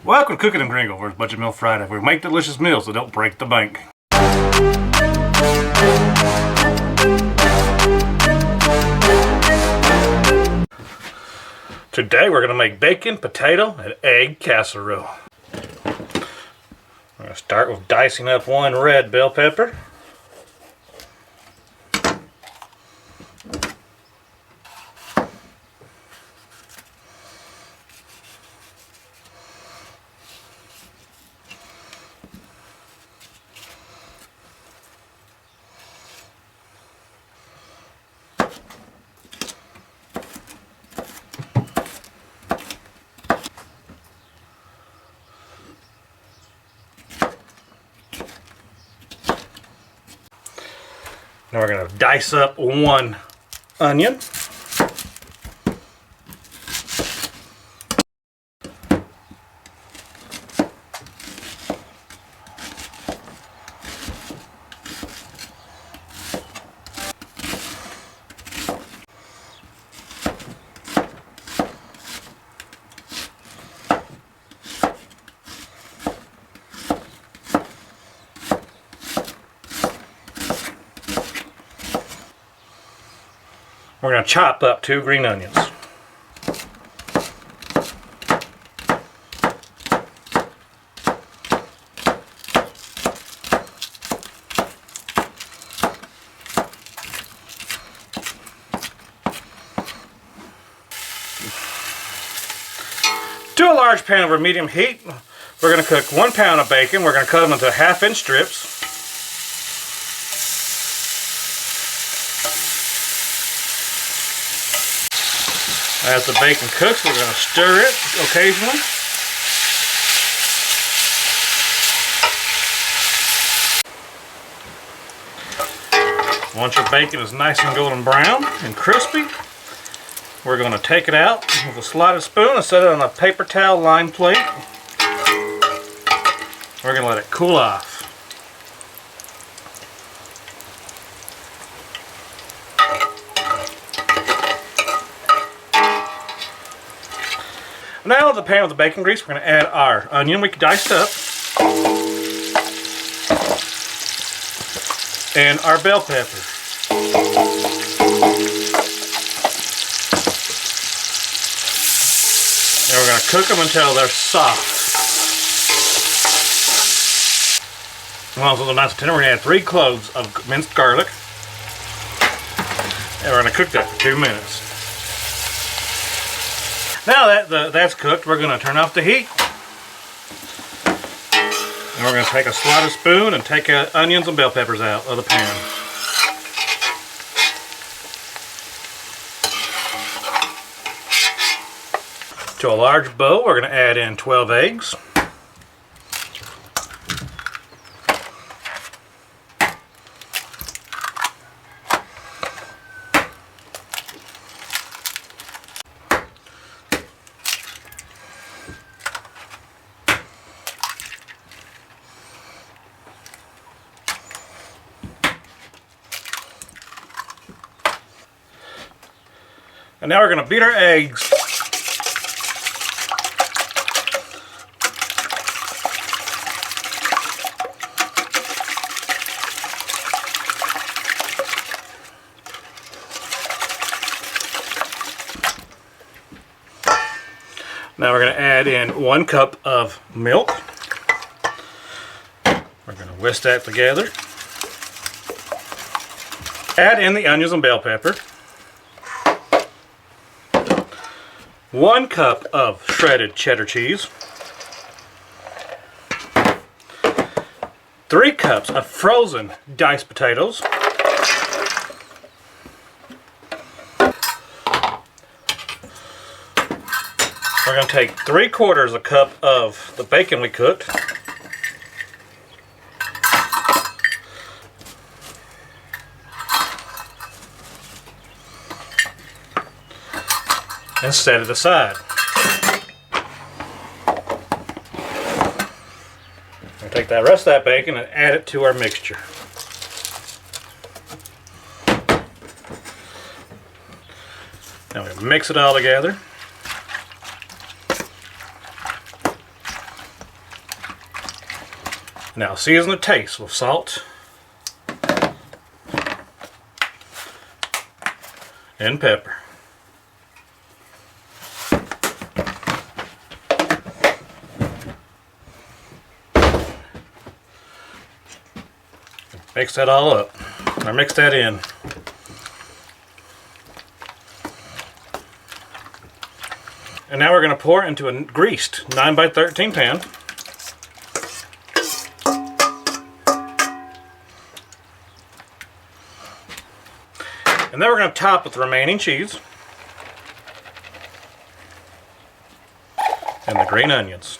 Welcome to Cooking and Gringo, where it's Budget Meal Friday, where we make delicious meals that don't break the bank. Today we're going to make bacon, potato, and egg casserole. We're going to start with dicing up one red bell pepper. Now we're going to dice up one onion. We're going to chop up 2 green onions. To a large pan over medium heat, we're going to cook 1 pound of bacon. We're going to cut them into 1/2-inch strips. As the bacon cooks, we're going to stir it occasionally. Once your bacon is nice and golden brown and crispy, we're going to take it out with a slotted spoon and set it on a paper towel lined plate. We're going to let it cool off. Now in the pan with the bacon grease, we're going to add our onion we diced up and our bell pepper. And we're going to cook them until they're soft. Once they're nice and tender, we're going to add 3 cloves of minced garlic, and we're going to cook that for 2 minutes. Now that's cooked, we're going to turn off the heat. And we're going to take a slotted spoon and take onions and bell peppers out of the pan. To a large bowl, we're going to add in 12 eggs. And now we're going to beat our eggs. Now we're going to add in 1 cup of milk. We're going to whisk that together. Add in the onions and bell pepper. 1 cup of shredded cheddar cheese, 3 cups of frozen diced potatoes, we're going to take 3/4 cup of the bacon we cooked, and set it aside. We'll take that rest of that bacon and add it to our mixture. Now we mix it all together. Now season the taste with salt and pepper. Mix that all up, or mix that in. And now we're going to pour it into a greased 9x13 pan. And then we're going to top with the remaining cheese and the green onions.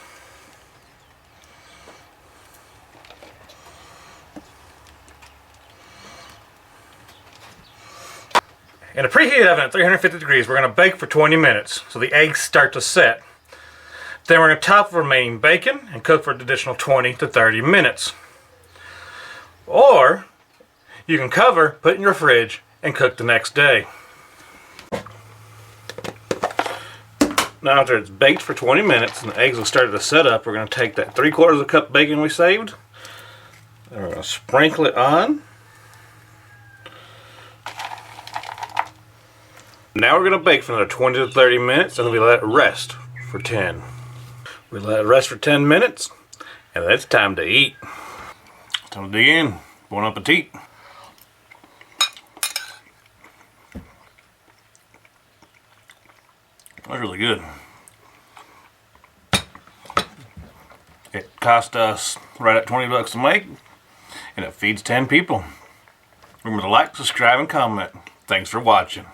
In a preheated oven at 350 degrees, we're going to bake for 20 minutes so the eggs start to set. Then we're going to top the remaining bacon and cook for an additional 20 to 30 minutes. Or you can cover, put it in your fridge, and cook the next day. Now after it's baked for 20 minutes and the eggs have started to set up, we're going to take that 3/4 cup bacon we saved and we're going to sprinkle it on. Now we're going to bake for another 20 to 30 minutes and then we let it rest for 10. We let it rest for 10 minutes and then it's time to eat. Time to dig in. Bon appetit. That's really good. It cost us right at $20 to make and it feeds 10 people. Remember to like, subscribe, and comment. Thanks for watching.